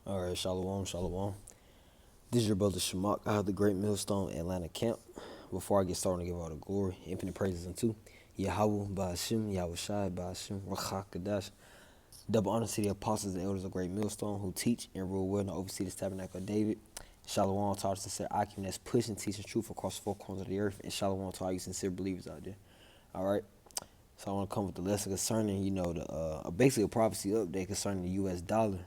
All right, shalom, shalom. This is your brother Shamak out of the Great Millstone Atlanta camp. Before I get started, I give all the glory, infinite praises unto Yahweh, Ba'ashim, Yahweh Shai, Ba'ashim, Rachak Kadash. Double honor to the apostles and elders of Great Millstone who teach and rule well and oversee this tabernacle of David. Shalom to our sincere Akim that's pushing, teaching truth across the four corners of the earth. And shalom to all you sincere believers out there. All right. So I want to come with the lesson concerning, basically a prophecy update concerning the U.S. dollar.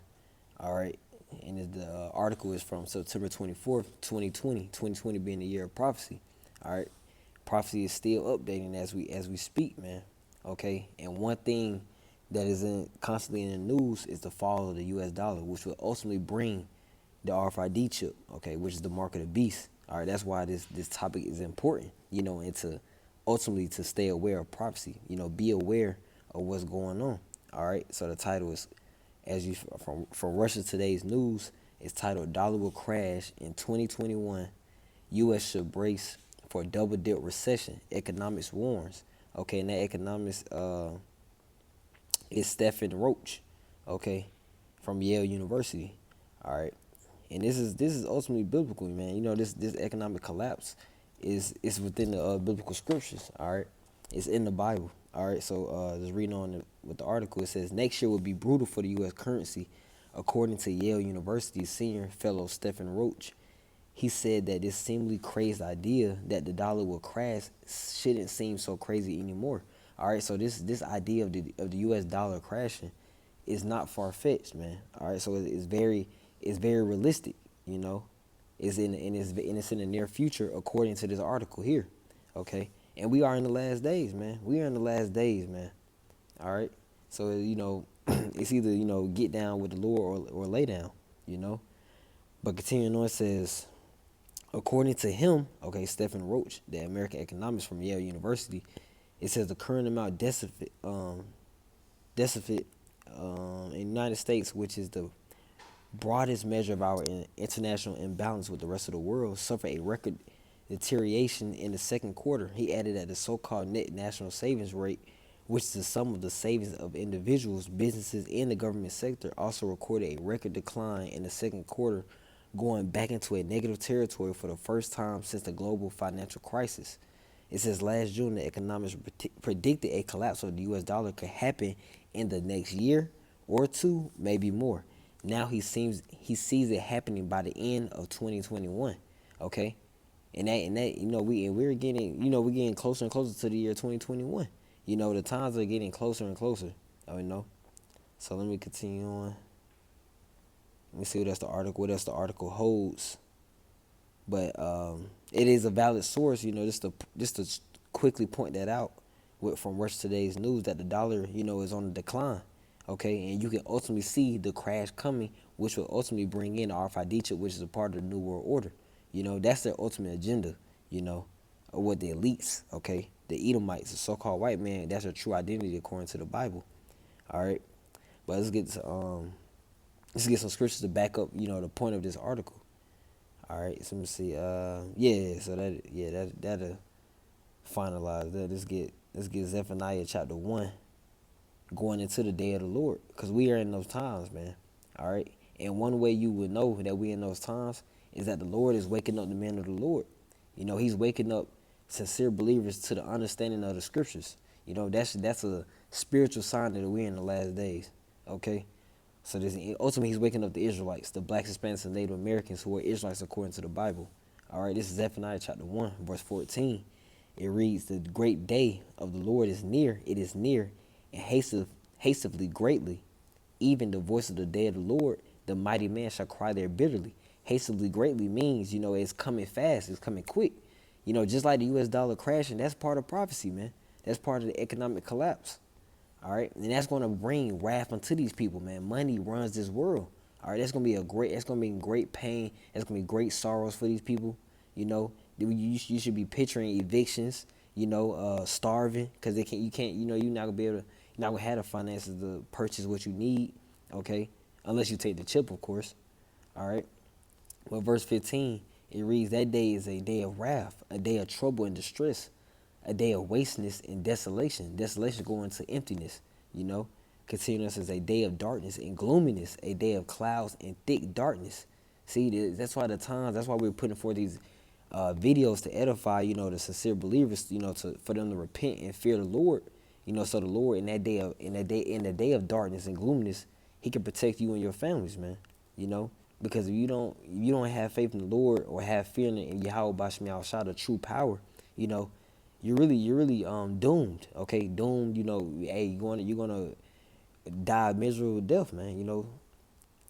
All right. And the article is from September 24th, 2020. 2020 being the year of prophecy. All right. Prophecy is still updating as we speak, man. Okay. And one thing that is constantly in the news is the fall of the U.S. dollar, which will ultimately bring the RFID chip, okay, which is the mark of the beast. All right. That's why this topic is important, and to ultimately to stay aware of prophecy, be aware of what's going on. All right. So the title is, from Russia Today's news, is titled "Dollar Will Crash in 2021. U.S. Should Brace for Double Dip Recession. Economics Warns." Okay, and that economics is Stephen Roach, okay, from Yale University. All right, and this is ultimately biblical, man. This economic collapse is within the biblical scriptures. All right, it's in the Bible. All right, so just reading on with the article, it says next year will be brutal for the U.S. currency, according to Yale University's senior fellow Stephen Roach. He said that this seemingly crazy idea that the dollar will crash shouldn't seem so crazy anymore. All right, so this idea of the U.S. dollar crashing is not far fetched, man. All right, so it's very realistic. It's in the near future, according to this article here. Okay, and we are in the last days, man. We are in the last days, man. All right, so it's either get down with the Lord or lay down. But continuing on, it says, according to him, okay, Stephen Roach, the American economist from Yale University, it says the current amount deficit in the United States, which is the broadest measure of our international imbalance with the rest of the world, suffered a record deterioration in the second quarter. He added that the so-called net national savings rate, which is the sum of the savings of individuals, businesses, and the government sector, also recorded a record decline in the second quarter, going back into a negative territory for the first time since the global financial crisis. It says last June, the economists predicted a collapse of the U.S. dollar could happen in the next year or two, maybe more. Now he sees it happening by the end of 2021. Okay, and we're getting closer and closer to the year 2021. The times are getting closer and closer. So let me continue on. Let me see what else the article holds. But it is a valid source, just to quickly point that out from Russia Today's news, that the dollar, is on the decline. Okay, and you can ultimately see the crash coming, which will ultimately bring in the RFID chip, which is a part of the New World Order. That's their ultimate agenda, of what the elites, okay, the Edomites, the so-called white man, that's their true identity according to the Bible. All right, but let's get some scriptures to back up, the point of this article. All right, so let me see. That'll finalize that. Let's get Zephaniah chapter 1, going into the day of the Lord, because we are in those times, man. All right, and one way you would know that we in those times is that the Lord is waking up the men of the Lord. He's waking up sincere believers to the understanding of the scriptures. That's a spiritual sign that we're in the last days. Okay. So ultimately, he's waking up the Israelites, the blacks, Hispanics, and Native Americans who are Israelites according to the Bible. All right, this is Zephaniah chapter 1, verse 14. It reads, the great day of the Lord is near. It is near and hastily greatly. Even the voice of the day of the Lord, the mighty man shall cry there bitterly. Hastily greatly means, it's coming fast. It's coming quick. Just like the U.S. dollar crashing, that's part of prophecy, man. That's part of the economic collapse. All right, and that's going to bring wrath unto these people, man. Money runs this world. All right, that's going to be great pain. That's going to be great sorrows for these people. You should be picturing evictions. Starving because you can't. You're not gonna be able to. You're not gonna have the finances to purchase what you need. Okay, unless you take the chip, of course. All right. Well, verse 15, it reads, that day is a day of wrath, a day of trouble and distress, a day of wasteness and desolation. Desolation going to emptiness, Continuing as a day of darkness and gloominess, a day of clouds and thick darkness. See, that's why that's why we're putting forth these videos to edify, the sincere believers, for them to repent and fear the Lord, so the Lord in the day of darkness and gloominess, He can protect you and your families, man. Because if you don't have faith in the Lord or have fear in Yahweh Bashem Yahushua, the true power, you're really doomed. Okay, doomed. Hey, you're gonna die a miserable death, man.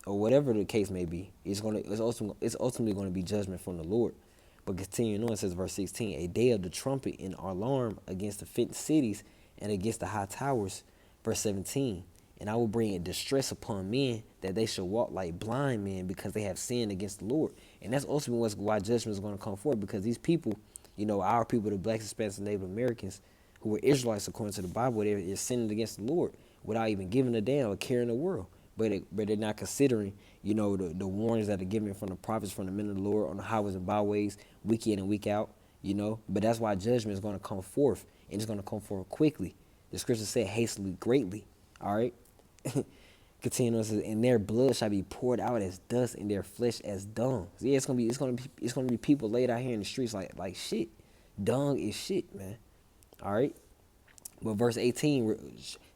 Or whatever the case may be. It's ultimately going to be judgment from the Lord. But continuing on, it says verse 16, a day of the trumpet and alarm against the fenced cities and against the high towers. Verse 17, and I will bring distress upon men that they shall walk like blind men because they have sinned against the Lord. And that's ultimately why judgment is going to come forth, because these people, our people, the blacks, Hispanics, and Native Americans, who were Israelites according to the Bible, they're sinning against the Lord without even giving a damn or caring the world. But they're not considering, the warnings that are given from the prophets, from the men of the Lord on the highways and byways, week in and week out, But that's why judgment is going to come forth, and it's going to come forth quickly. The scripture said hastily, greatly, all right? Continuing, says, and their blood shall be poured out as dust, and their flesh as dung. So yeah, it's gonna be people laid out here in the streets like shit. Dung is shit, man. All right. But verse 18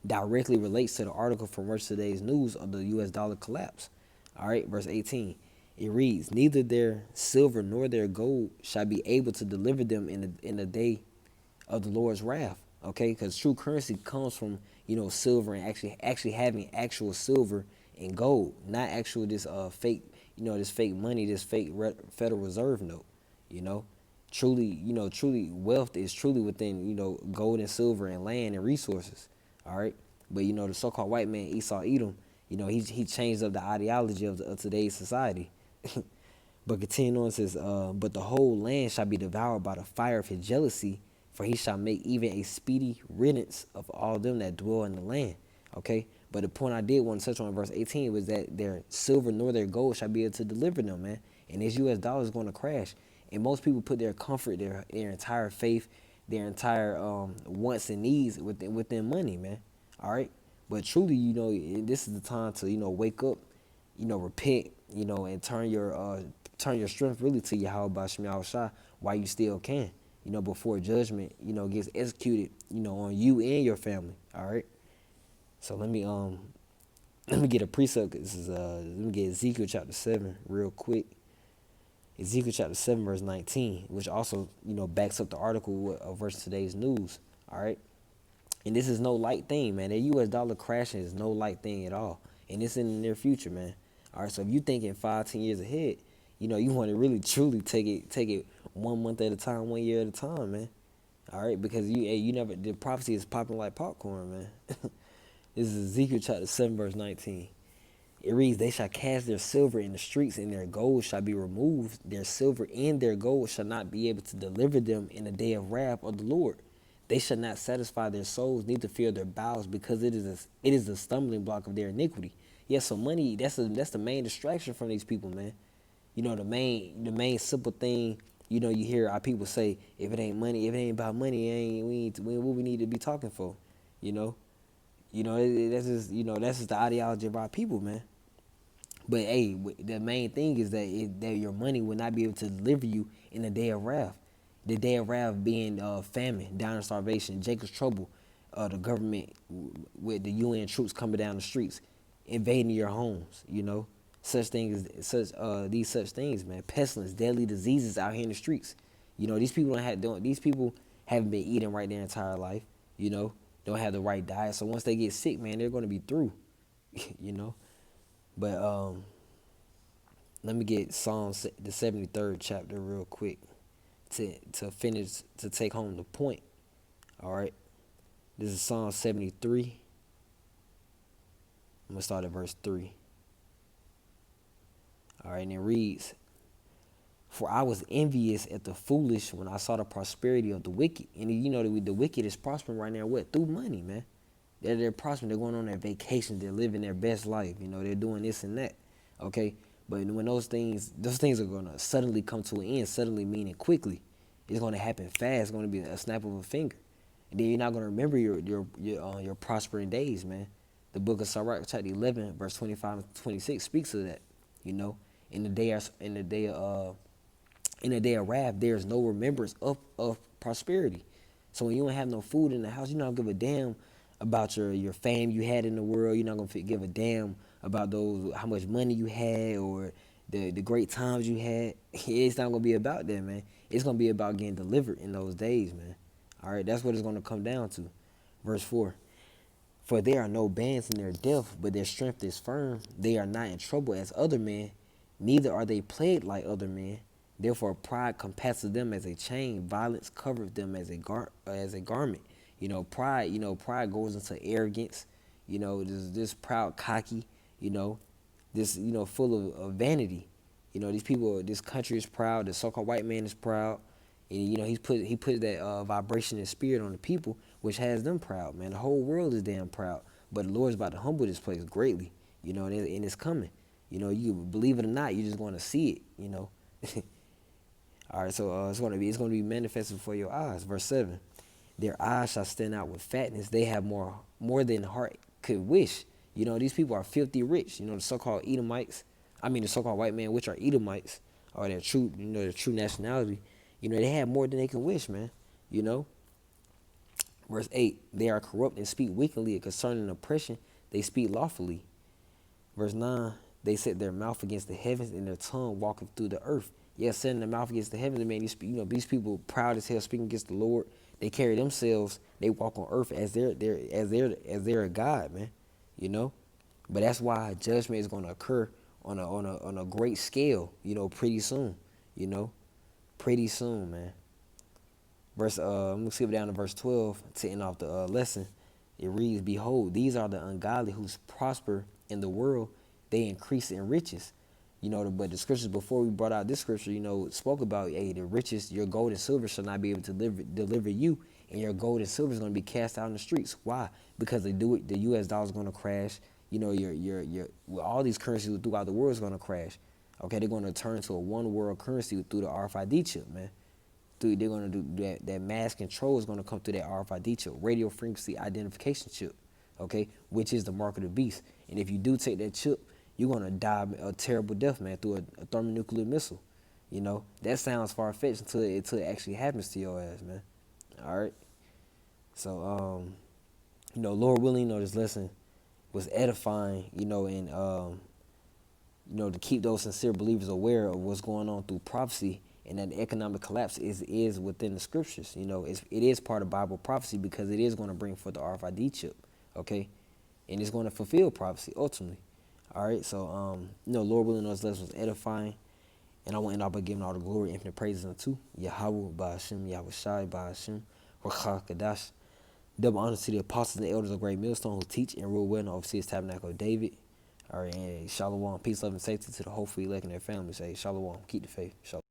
directly relates to the article from today's news of the U.S. dollar collapse. All right, verse 18. It reads, neither their silver nor their gold shall be able to deliver them in the day of the Lord's wrath. Okay, because true currency comes from, silver and actually having actual silver and gold, not actual this fake, this fake money, this fake Federal Reserve note, Truly wealth is truly within, gold and silver and land and resources. All right. But, the so-called white man, Esau Edom, he changed up the ideology of today's society. But continuing on, says, but the whole land shall be devoured by the fire of his jealousy, for he shall make even a speedy riddance of all them that dwell in the land. Okay. But the point I did want to touch on in verse 18 was that their silver nor their gold shall be able to deliver them, man. And this U.S. dollar is going to crash. And most people put their comfort, their entire faith, their entire wants and needs within money, man. All right. But truly, this is the time to, wake up, repent, and turn your strength really to Yahweh Bashem Yahushua while you still can, before judgment, gets executed, on you and your family. All right. So let me get a precept. This is let me get Ezekiel chapter 7 real quick. Ezekiel chapter 7 verse 19, which also, backs up the article of verse today's news. All right. And this is no light thing, man. The U.S. dollar crashing is no light thing at all. And it's in the near future, man. All right. So if you thinking 5-10 years ahead, you want to really truly take it 1 month at a time, 1 year at a time, man. All right. Because the prophecy is popping like popcorn, man. This is Ezekiel chapter 7 verse 19. It reads, they shall cast their silver in the streets, and their gold shall be removed. Their silver and their gold shall not be able to deliver them in the day of wrath of the Lord. They shall not satisfy their souls, neither fill their bowels, because it is a stumbling block of their iniquity. Yeah, so money, that's the main distraction from these people, man. The main simple thing, you hear our people say, if it ain't money, if it ain't about money, what we need to be talking for, that's just the ideology of our people, man. But hey, the main thing is that your money will not be able to deliver you in the day of wrath. The day of wrath being famine, down and starvation, Jacob's trouble, the government with the UN troops coming down the streets, invading your homes. Such things, such things, man. Pestilence, deadly diseases out here in the streets. These people these people haven't been eating right their entire life. Don't have the right diet. So once they get sick, man, they're going to be through. But let me get Psalms the 73rd chapter real quick to finish, to take home the point. All right. This is Psalm 73. I'm going to start at verse 3. All right, and it reads, for I was envious at the foolish when I saw the prosperity of the wicked. And the wicked is prospering right now, what? Through money, man. They're prospering. They're going on their vacations. They're living their best life. They're doing this and that. Okay. But when those things are going to suddenly come to an end, suddenly meaning quickly, it's going to happen fast. It's going to be a snap of a finger. And then you're not going to remember your prospering days, man. The book of Sirach, chapter 11, verse 25 and 26 speaks of that. You know, in the day of wrath, there is no remembrance of prosperity. So when you don't have no food in the house, you're not gonna give a damn about your fame you had in the world. You're not gonna give a damn about those how much money you had or the great times you had. It's not gonna be about that, man. It's gonna be about getting delivered in those days, man. All right, that's what it's gonna come down to. Verse 4. For there are no bands in their death, but their strength is firm. They are not in trouble as other men, neither are they plagued like other men. Therefore, pride compasses them as a chain. Violence covers them as a garment. Pride goes into arrogance. This proud, cocky. This full of vanity. These people, this country is proud. The so-called white man is proud. And he put that vibration and spirit on the people, which has them proud, man. The whole world is damn proud, but the Lord's about to humble this place greatly, and it's coming. You believe it or not, you just want to see it. All right, so it's gonna be manifested before your eyes. Verse 7: Their eyes shall stand out with fatness; they have more than heart could wish. These people are filthy rich. The so-called Edomites, the so-called white man, which are Edomites, or their true nationality. They have more than they can wish, man. Verse 8: They are corrupt and speak wickedly, and concerning oppression they speak lawfully. Verse 9: They set their mouth against the heavens, and their tongue walketh through the earth. Yes, setting their mouth against the heavens, man. These people proud as hell, speaking against the Lord. They carry themselves. They walk on earth as they're a God, man. But that's why judgment is going to occur on a great scale. Pretty soon. Pretty soon, man. I'm gonna skip down to verse 12 to end off the lesson. It reads, "Behold, these are the ungodly who prosper in the world; they increase in riches." But the scriptures before we brought out this scripture, spoke about, hey, the riches, your gold and silver shall not be able to deliver you, and your gold and silver is going to be cast out in the streets. Why? Because the U.S. dollar is going to crash. All these currencies throughout the world is going to crash. Okay, they're going to turn to a one world currency through the RFID chip, man. They're going to do that mass control is going to come through that RFID chip, radio frequency identification chip, okay, which is the mark of the beast. And if you do take that chip, you're going to die a terrible death, man, through a thermonuclear missile. That sounds far-fetched until it actually happens to your ass, man. All right? So, Lord willing, this lesson was edifying, and, to keep those sincere believers aware of what's going on through prophecy, and that the economic collapse is within the scriptures. It is part of Bible prophecy because it is going to bring forth the RFID chip, okay? And it's going to fulfill prophecy ultimately. All right, so Lord willing, this lesson was edifying, and I want to end off by giving all the glory, infinite praises unto Yahweh, Ba'ashem, Yahweh Shai, Ba'ashem, Rakha Kadash. Double honor to the apostles and elders of Great Millstone who teach and rule well in the overseas tabernacle of David. All right, and shalom, peace, love, and safety to the hopeful elect and their families. Say shalom, keep the faith, shalom.